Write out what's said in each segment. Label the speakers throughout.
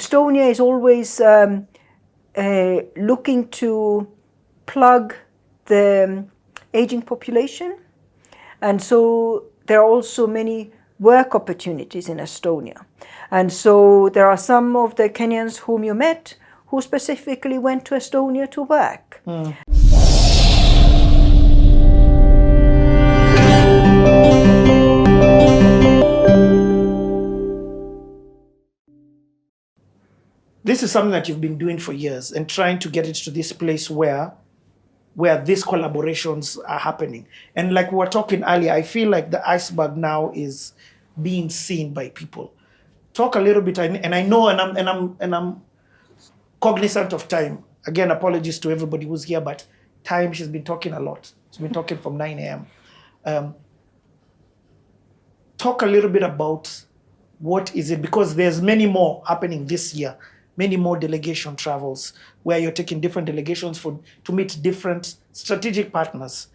Speaker 1: Estonia is always looking to plug the aging population, and so there are also many work opportunities in Estonia. And so there are some of the Kenyans whom you met who specifically went to Estonia to work.
Speaker 2: This is something that you've been doing for years and trying to get it to this place where these collaborations are happening. And like we were talking earlier, I feel like the iceberg now is being seen by people. Talk a little bit, and I know, and I'm cognizant of time. Again, apologies to everybody who's here, but time, she's been talking a lot. She's been talking from 9 a.m. Talk a little bit about what is it, because there's many more happening this year, many more delegation travels where you're taking different delegations to meet different strategic partners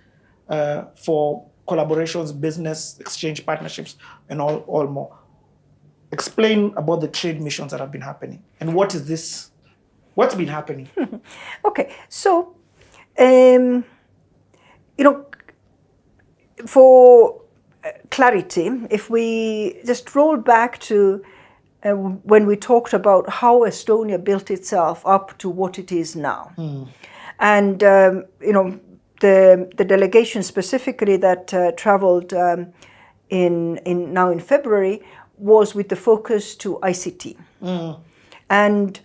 Speaker 2: for collaborations, business, exchange partnerships, and all more. Explain about the trade missions that have been happening and what's been happening.
Speaker 1: Okay, so, for clarity, if we just roll back to when we talked about how Estonia built itself up to what it is now. And, the delegation specifically that traveled now in February was with the focus to ICT. And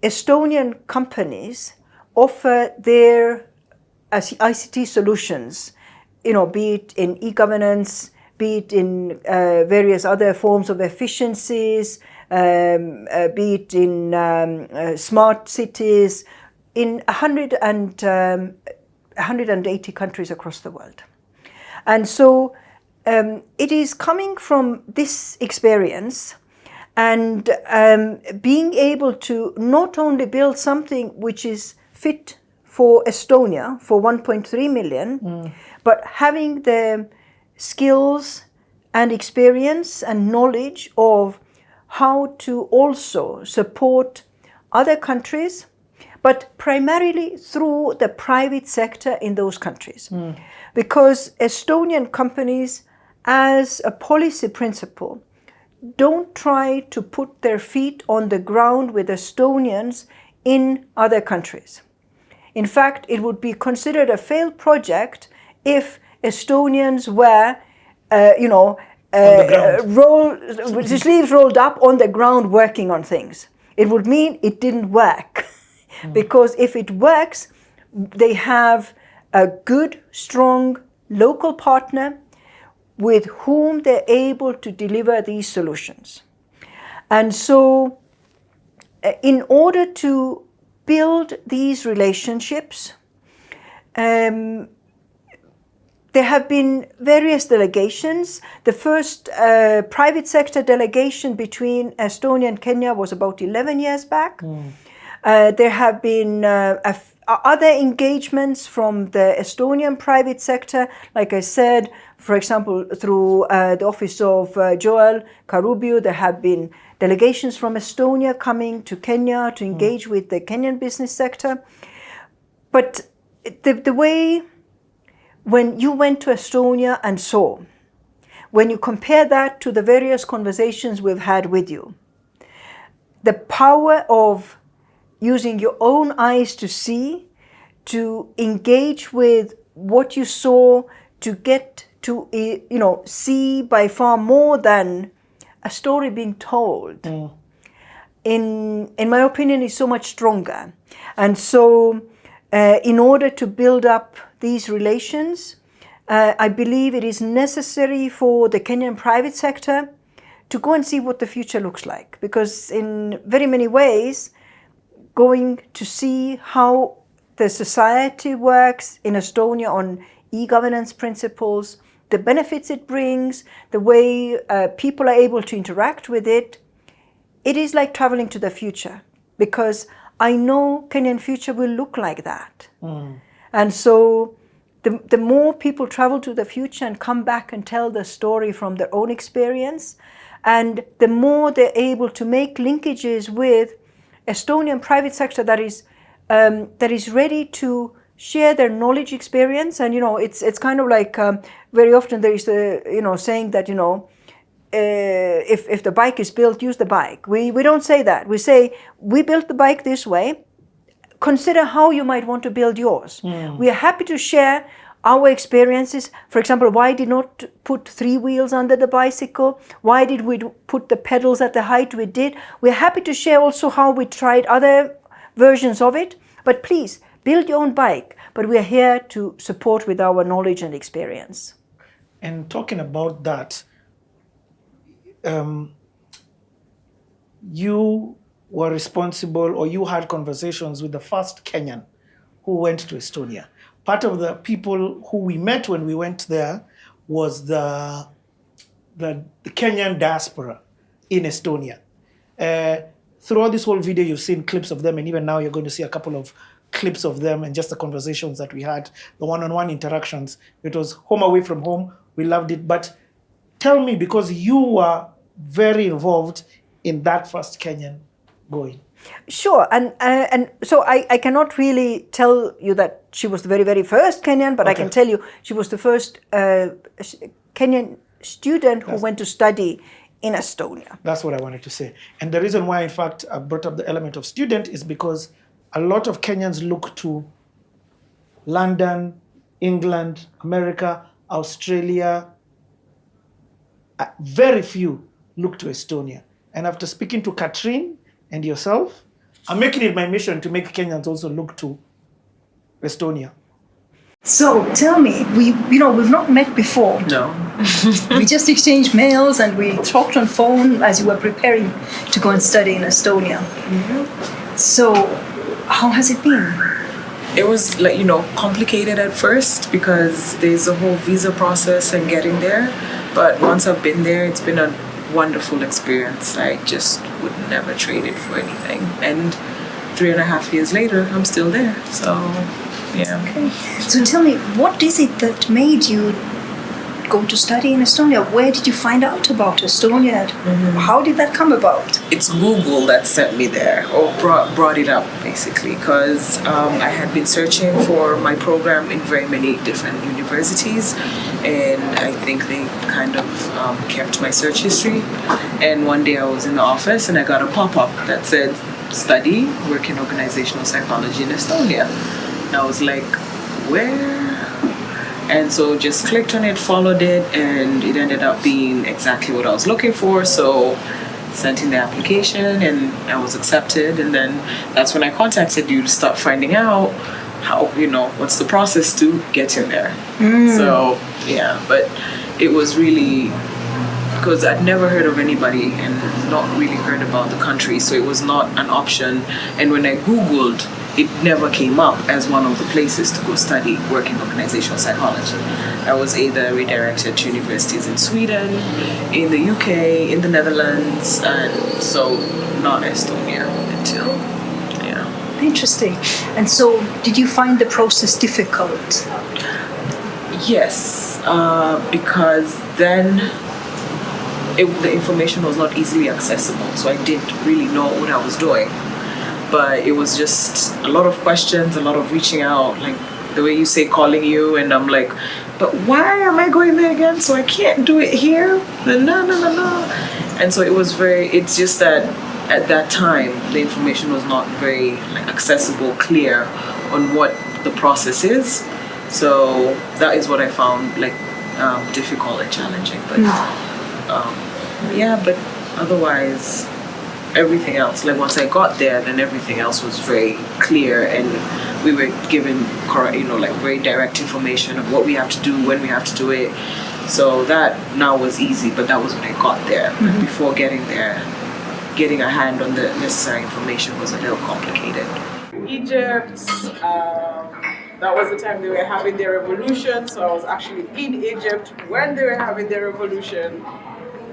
Speaker 1: Estonian companies offer their ICT solutions, be it in e-governance, be it in various other forms of efficiencies, be it in smart cities, in 180 countries across the world. And so it is coming from this experience and being able to not only build something which is fit for Estonia, for 1.3 million, but having the skills and experience and knowledge of how to also support other countries, but primarily through the private sector in those countries. Because Estonian companies, as a policy principle, don't try to put their feet on the ground with Estonians in other countries. In fact, it would be considered a failed project if Estonians were, with the sleeves rolled up on the ground working on things. It would mean it didn't work. Because if it works, they have a good, strong local partner with whom they're able to deliver these solutions. And so in order to build these relationships, there have been various delegations. The first private sector delegation between Estonia and Kenya was about 11 years back. There have been other engagements from the Estonian private sector, like I said, for example, through the office of Joel Karubio. There have been delegations from Estonia coming to Kenya to engage with the Kenyan business sector. But the way, when you went to Estonia and saw, when you compare that to the various conversations we've had with you, the power of using your own eyes to see, to engage with what you saw, to get to see by far more than a story being told, in my opinion, is so much stronger. And so in order to build up these relations, I believe it is necessary for the Kenyan private sector to go and see what the future looks like. Because in very many ways, going to see how the society works in Estonia on e-governance principles, the benefits it brings, the way people are able to interact with it, it is like traveling to the future, because I know Kenyan future will look like that. And so the more people travel to the future and come back and tell the story from their own experience, And the more they're able to make linkages with Estonian private sector that is ready to share their knowledge, experience, and it's kind of like very often there is the saying that if the bike is built, use the bike. We don't say that. We say we built the bike this way. Consider how you might want to build yours. We are happy to share our experiences. For example, why did not put 3 wheels under the bicycle? Why did we put the pedals at the height we did? We're happy to share also how we tried other versions of it. But please, build your own bike. But we are here to support with our knowledge and experience.
Speaker 2: And talking about that, you were responsible, or you had conversations with the first Kenyan who went to Estonia. Part of the people who we met when we went there was the Kenyan diaspora in Estonia. Throughout this whole video, you've seen clips of them, and even now you're going to see a couple of clips of them and just the conversations that we had, the one-on-one interactions. It was home away from home. We loved it. But tell me, because you were very involved in that first Kenyan going. Sure,
Speaker 1: and so I cannot really tell you that she was the very, very first Kenyan, but I can tell you she was the first Kenyan student who went to study in Estonia.
Speaker 2: That's what I wanted to say. And the reason why, in fact, I brought up the element of student is because a lot of Kenyans look to London, England, America, Australia. Very few look to Estonia. And after speaking to Katrin and yourself, I'm making it my mission to make Kenyans also look to Estonia.
Speaker 1: So tell me, we've not met before.
Speaker 3: No.
Speaker 1: We just exchanged mails and we talked on phone as you were preparing to go and study in Estonia. Mm-hmm. So how has it been?
Speaker 3: It was complicated at first because there's a whole visa process and getting there. But once I've been there, it's been a wonderful experience. I just would never trade it for anything. And 3.5 years later, I'm still there. So, yeah.
Speaker 1: Okay. So tell me, what is it that made you go to study in Estonia? Where did you find out about Estonia? Mm-hmm. How did that come about?
Speaker 3: It's Google that sent me there, or brought it up, basically, because I had been searching for my program in very many different universities, and I think they kind of kept my search history. And one day I was in the office and I got a pop-up that said, study working organizational psychology in Estonia. And I was like, where? And so just clicked on it, followed it, and it ended up being exactly what I was looking for. So sent in the application and I was accepted. And then that's when I contacted you to start finding out how, what's the process to get in there. So, yeah, but it was really, because I'd never heard of anybody and not really heard about the country. So it was not an option. And when I Googled, it never came up as one of the places to go study working organizational psychology. I was either redirected to universities in Sweden, in the UK, in the Netherlands, and so not Estonia until,
Speaker 1: Interesting. And so did you find the process difficult?
Speaker 3: Yes, because then the information was not easily accessible, so I didn't really know what I was doing. But it was just a lot of questions, a lot of reaching out, like the way you say calling you, and I'm like, but why am I going there again? So I can't do it here? No. And so it's just that at that time, the information was not very accessible, clear on what the process is. So that is what I found difficult and challenging. But but otherwise, everything else, once I got there, then everything else was very clear, and we were given very direct information of what we have to do, when we have to do it. So that now was easy, but that was when I got there. Mm-hmm. But before getting there, getting a hand on the necessary information was a little complicated.
Speaker 4: Egypt, that was the time they were having their revolution, so I was actually in Egypt when they were having their revolution,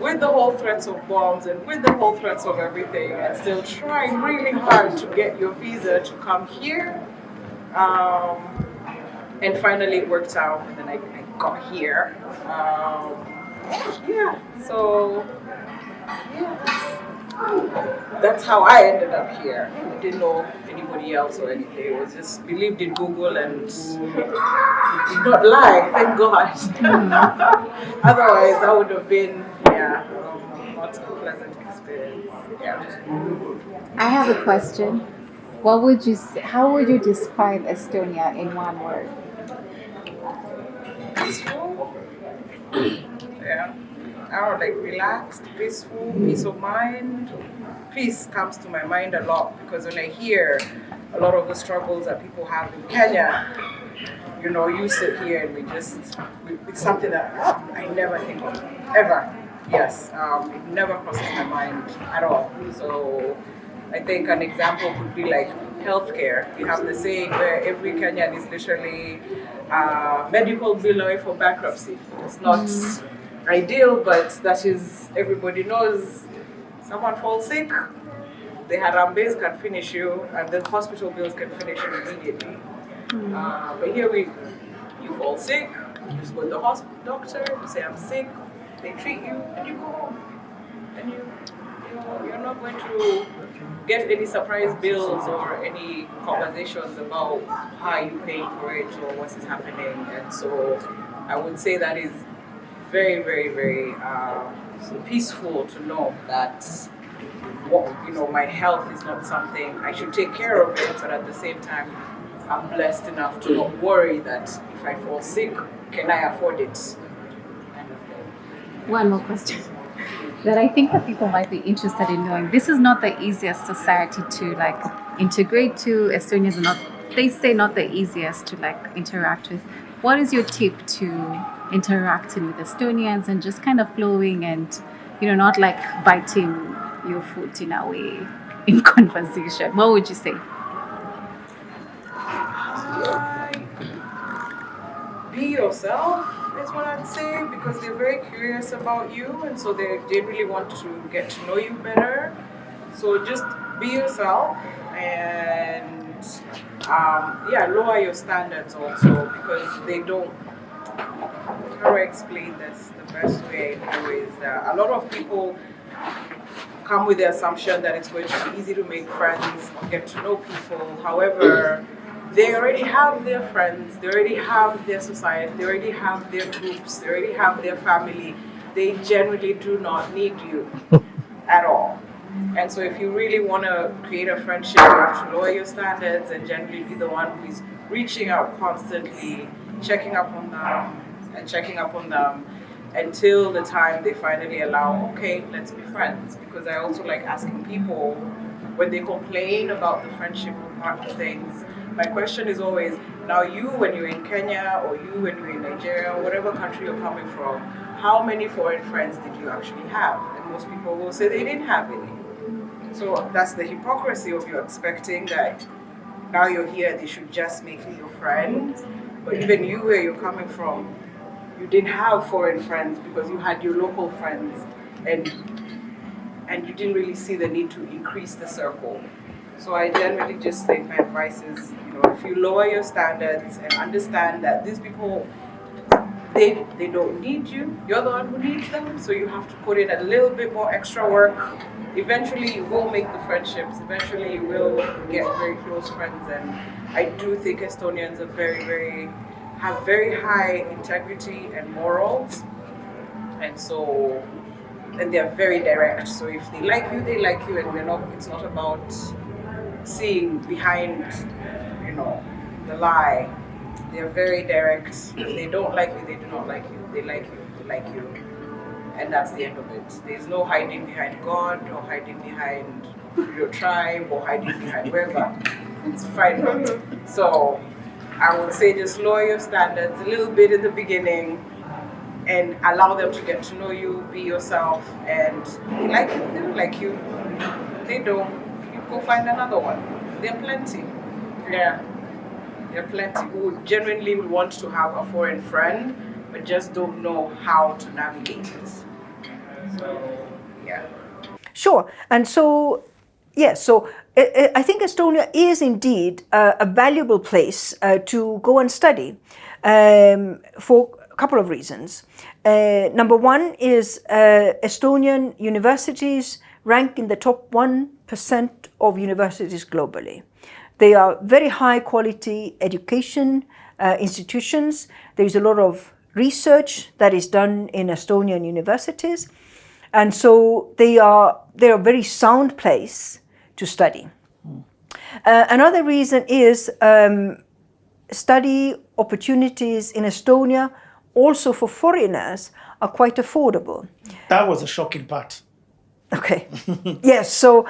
Speaker 4: with the whole threats of bombs and with the whole threats of everything, and still trying really hard to get your visa to come here. And finally it worked out, and then I got here. So That's how I ended up here. I didn't know anybody else or anything. It was just believed in Google and did not lie, thank God. Otherwise, that would have been, not a pleasant experience. Yeah.
Speaker 5: I have a question. What would you say, how would you describe Estonia in one word?
Speaker 4: Peaceful. Yeah. I don't know, like relaxed, peaceful, peace of mind. Peace comes to my mind a lot because when I hear a lot of the struggles that people have in Kenya, you sit here and it's something that I never think of, ever. Yes, it never crosses my mind at all. So I think an example could be like healthcare. We have the saying where every Kenyan is literally medical bill away for bankruptcy. It's not ideal, but that is, everybody knows someone falls sick, the Harambes can finish you, and the hospital bills can finish you immediately. But here you fall sick, you just go to the doctor, you say I'm sick, they treat you, and you go home. And you're not going to get any surprise bills or any conversations about how you pay for it or what is happening. And so I would say that is very, very, very peaceful to know that my health is not something I should take care of it, but at the same time, I'm blessed enough to not worry that if I fall sick, can I afford it?
Speaker 5: One more question that I think that people might be interested in knowing. This is not the easiest society to integrate to. Estonians are not, they say, not the easiest to interact with. What is your tip to interacting with Estonians and just kind of flowing and, not biting your foot in a way in conversation? What would you say?
Speaker 4: Be yourself is what I'd say, because they're very curious about you, and so they really want to get to know you better. So just be yourself and lower your standards also, because they don't. How do I explain this? The best way I know is that a lot of people come with the assumption that it's going to be easy to make friends or get to know people. However, they already have their friends, they already have their society, they already have their groups, they already have their family. They generally do not need you at all. And so if you really want to create a friendship, you have to lower your standards and generally be the one who is reaching out constantly, checking up on them until the time they finally allow, okay, let's be friends. Because I also like asking people when they complain about the friendship part of things. My question is always, now you, when you're in Kenya, or you, when you're in Nigeria, or whatever country you're coming from, how many foreign friends did you actually have? And most people will say they didn't have any. So that's the hypocrisy of you expecting that now you're here, they should just make you your friend. But even you, where you're coming from, you didn't have foreign friends because you had your local friends, and you didn't really see the need to increase the circle. So I generally just think my advice is, if you lower your standards and understand that these people, they don't need you, you're the one who needs them, so you have to put in a little bit more extra work. Eventually you will make the friendships, eventually you will get very close friends, and I do think Estonians are have very high integrity and morals, and they're very direct. So if they like you, they like you, and it's not about seeing behind, the lie. They're very direct. If they don't like you, they do not like you. They like you, they like you. And that's the end of it. There's no hiding behind God, or hiding behind your tribe, or hiding behind wherever. It's fine. So I would say just lower your standards a little bit in the beginning and allow them to get to know you, be yourself, and they like you, they don't like you. They don't, you go find another one. There are plenty. Yeah. There are plenty who genuinely want to have a foreign friend, but just don't know how to navigate it. So, yeah.
Speaker 1: Sure. And so, yes, so I think Estonia is indeed a valuable place to go and study for couple of reasons. Number one is Estonian universities rank in the top 1% of universities globally. They are very high quality education institutions. There is a lot of research that is done in Estonian universities. And so they are a very sound place to study. Another reason is study opportunities in Estonia, also for foreigners, are quite affordable.
Speaker 2: That was a shocking part.
Speaker 1: Okay. Yes. So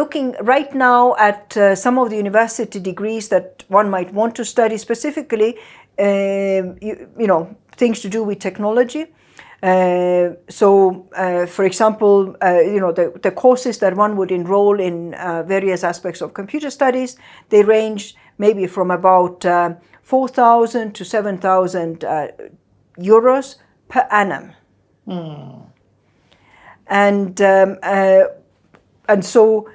Speaker 1: looking right now at some of the university degrees that one might want to study, specifically, things to do with technology. For example, the courses that one would enroll in various aspects of computer studies, they range maybe from about 4,000 to 7,000 euros per annum. And so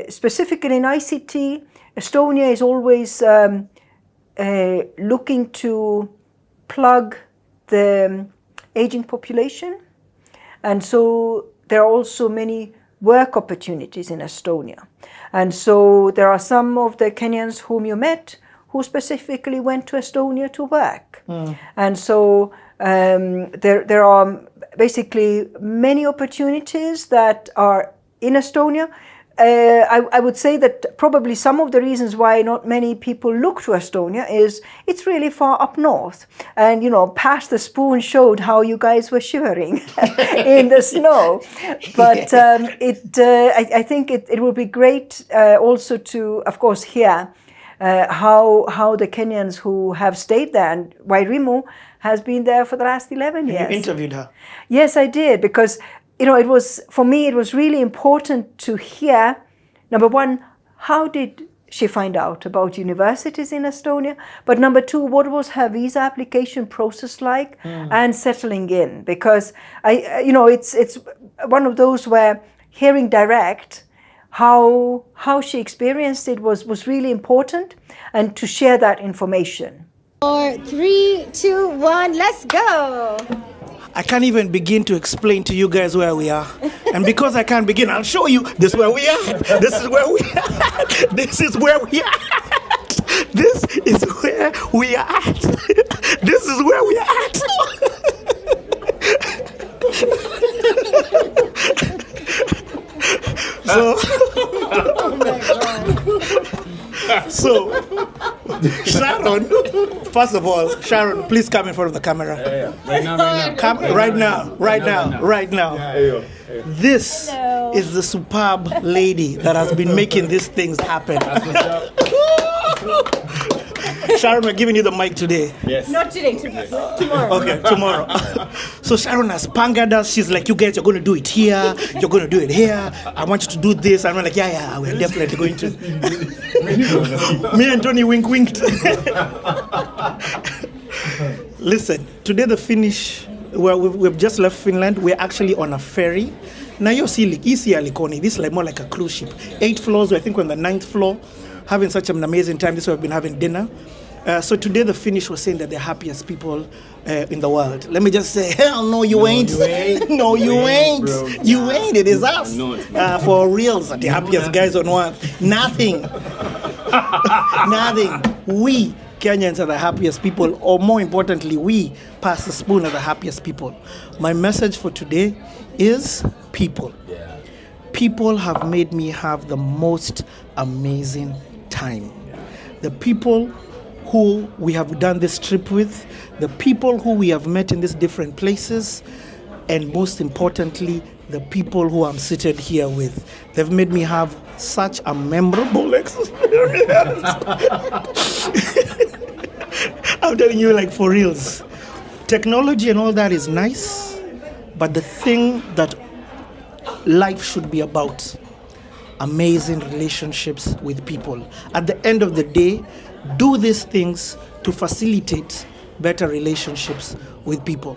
Speaker 1: specifically in ICT, Estonia is always looking to plug the aging population. And so there are also many work opportunities in Estonia. And so there are some of the Kenyans whom you met who specifically went to Estonia to work. And so there are basically many opportunities that are in Estonia. I would say that probably some of the reasons why not many people look to Estonia is it's really far up north. And, Pass the Spoon showed how you guys were shivering in the snow. But I think it would be great also to, of course, hear how the Kenyans who have stayed there, and Wairimu has been there for the last 11 years.
Speaker 2: You interviewed her?
Speaker 1: Yes, I did, because it was, for me, it was really important to hear, number one, how did she find out about universities in Estonia? But number two, what was her visa application process like and settling in? Because it's one of those where hearing direct how she experienced it was really important, and to share that information.
Speaker 6: 4, 3, 2, 1, let's go!
Speaker 2: I can't even begin to explain to you guys where we are. And because I can't begin, I'll show you. This is where we are. This is where we are. This is where we are. This is where we are at. This is where we are at. So, Sharon, first of all, Sharon, please come in front of the camera.
Speaker 7: Right now.
Speaker 2: Come right now. This is the superb lady that has been making these things happen. Sharon, we're giving you the mic today.
Speaker 7: Yes.
Speaker 6: Not today, tomorrow.
Speaker 2: Okay, tomorrow. So Sharon has pangered us. She's like, you guys, you're going to do it here. You're going to do it here. I want you to do this. And we're like, yeah, we're definitely going to. Me and Tony winked. Listen, today the Finnish, well, we've just left Finland. We're actually on a ferry. Now you're seeing easy Alikoni. This is like more like a cruise ship. 8 floors. I think we're on the 9th floor. Having such an amazing time. This is where we've been having dinner. So today the Finnish were saying that they're happiest people in the world. Let me just say, hell no, you ain't. No, you ain't.
Speaker 7: Bro.
Speaker 2: You ain't. It is us.
Speaker 7: No,
Speaker 2: for reals, the happiest guys on earth. Nothing. Nothing. We Kenyans are the happiest people, or more importantly, we Pass the Spoon are the happiest people. My message for today is people. People have made me have the most amazing time. The people who we have done this trip with, the people who we have met in these different places, and most importantly, the people who I'm seated here with. They've made me have such a memorable experience. I'm telling you, like, for reals. Technology and all that is nice, but the thing that life should be about, amazing relationships with people. At the end of the day, do these things to facilitate better relationships with people.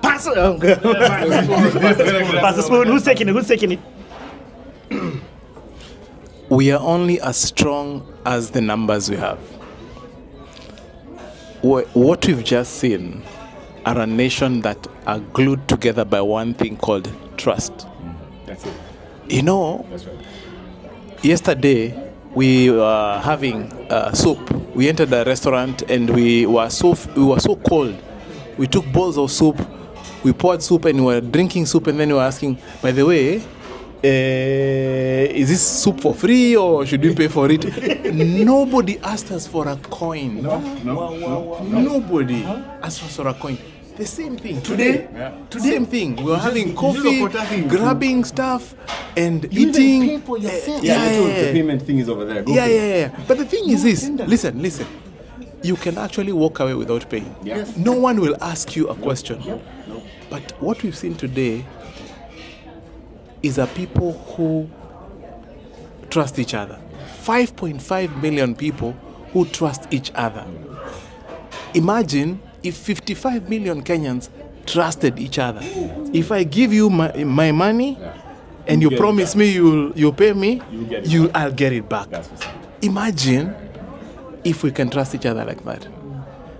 Speaker 2: Pass it. Oh, Pass the spoon. Who's taking it?
Speaker 8: We are only as strong as the numbers we have. What we've just seen are a nation that are glued together by one thing called trust.
Speaker 7: That's it.
Speaker 8: You know,
Speaker 7: That's right.
Speaker 8: yesterday we were having soup. We entered a restaurant and we were so cold. We took bowls of soup. We poured soup and we were drinking soup, and then we were asking, by the way, is this soup for free or should we pay for it? Nobody asked us for a coin.
Speaker 7: No.
Speaker 8: Nobody asked us for a coin. The same thing today. Same thing. We were having coffee, grabbing stuff, and eating.
Speaker 7: Pay for yourself. The payment thing is over there. Go
Speaker 8: Yeah. But the thing is this. Listen. You can actually walk away without paying.
Speaker 7: Yes.
Speaker 8: No one will ask you a question. But what we've seen today is a people who trust each other. 5.5 million people who trust each other. Imagine if 55 million Kenyans trusted each other. If I give you my money and you promise me you'll pay me, I'll get it back. Imagine if we can trust each other like that.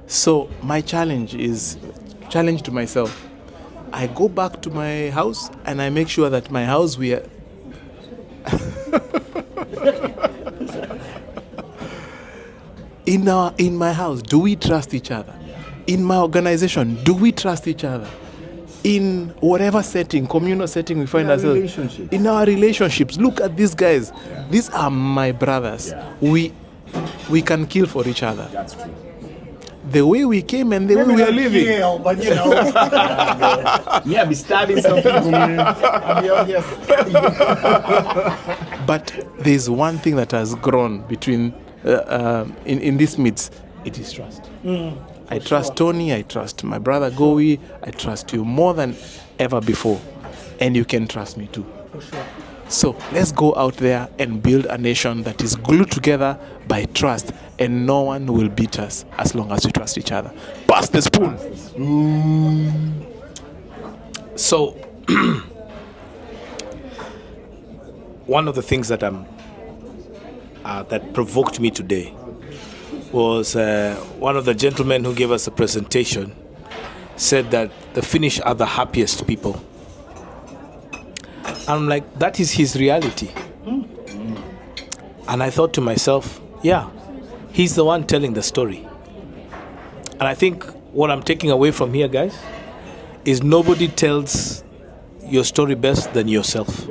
Speaker 8: So my challenge to myself. I go back to my house and I make sure that my house we are in my house, do we trust each other? In my organization, do we trust each other? In whatever setting, communal setting we find ourselves. In our relationships. Look at these guys. Yeah. These are my brothers. Yeah. We can kill for each other.
Speaker 7: That's true.
Speaker 8: The way we came and the way we are living.
Speaker 2: Kill, but you know.
Speaker 7: Yeah, be stabbing some people, man. I'll be out here.
Speaker 8: But there's one thing that has grown between in this midst. It is trust. I trust Tony. I trust my brother Gowi. I trust you more than ever before, and you can trust me too.
Speaker 2: For sure.
Speaker 8: So let's go out there and build a nation that is glued together by trust, and no one will beat us as long as we trust each other. Pass the spoon.
Speaker 9: So, one of the things that that provoked me today was one of the gentlemen who gave us a presentation said that the Finnish are the happiest people. I'm like, that is his reality. And I thought to myself, yeah, he's the one telling the story. And I think what I'm taking away from here, guys, is nobody tells your story best than yourself.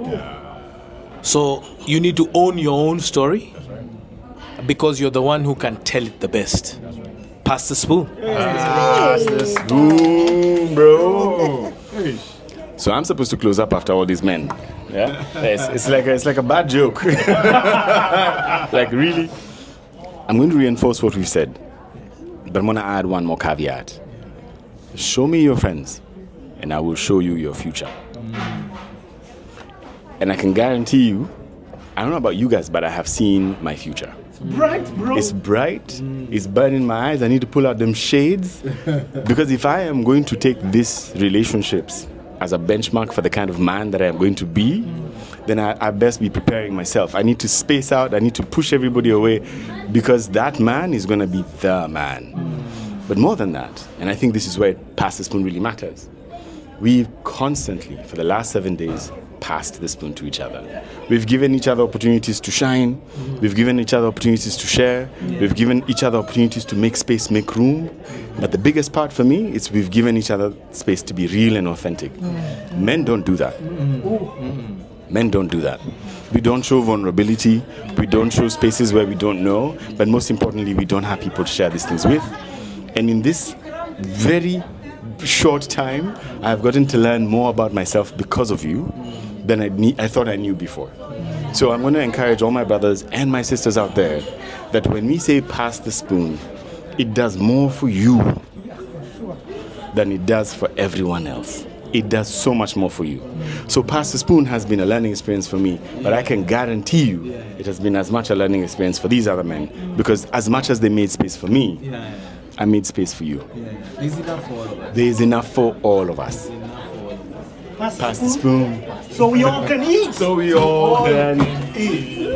Speaker 9: So you need to own your own story because you're the one who can tell it the best. Pass the spoon.
Speaker 7: Pass the spoon, bro. So I'm supposed to close up after all these men. Yeah, it's like a bad joke. Like really, I'm going to reinforce what we've said, but I'm going to add one more caveat. Show me your friends, and I will show you your future. And I can guarantee you, I don't know about you guys, but I have seen my future.
Speaker 2: Bright, bro.
Speaker 7: It's bright. It's burning my eyes. I need to pull out them shades because if I am going to take these relationships as a benchmark for the kind of man that I am going to be, then I best be preparing myself. I need to space out. I need to push everybody away because that man is going to be the man. But more than that, and I think this is where pass the spoon really matters, we've constantly, for the last 7 days, passed the spoon to each other. We've given each other opportunities to shine. We've given each other opportunities to share. We've given each other opportunities to make space, make room. But the biggest part for me is we've given each other space to be real and authentic. Men don't do that. Men don't do that. We don't show vulnerability. We don't show spaces where we don't know. But most importantly, we don't have people to share these things with. And in this very short time, I've gotten to learn more about myself because of you than I thought I knew before. So I'm going to encourage all my brothers and my sisters out there that when we say pass the spoon, it does more for you than it does for everyone else. It does so much more for you. So pass the spoon has been a learning experience for me, but I can guarantee you it has been as much a learning experience for these other men, because as much as they made space for me, I made space for you.
Speaker 8: There's enough for all of us.
Speaker 7: There is enough for all of us. Pass the spoon.
Speaker 2: So we all can eat.
Speaker 7: So we all can eat.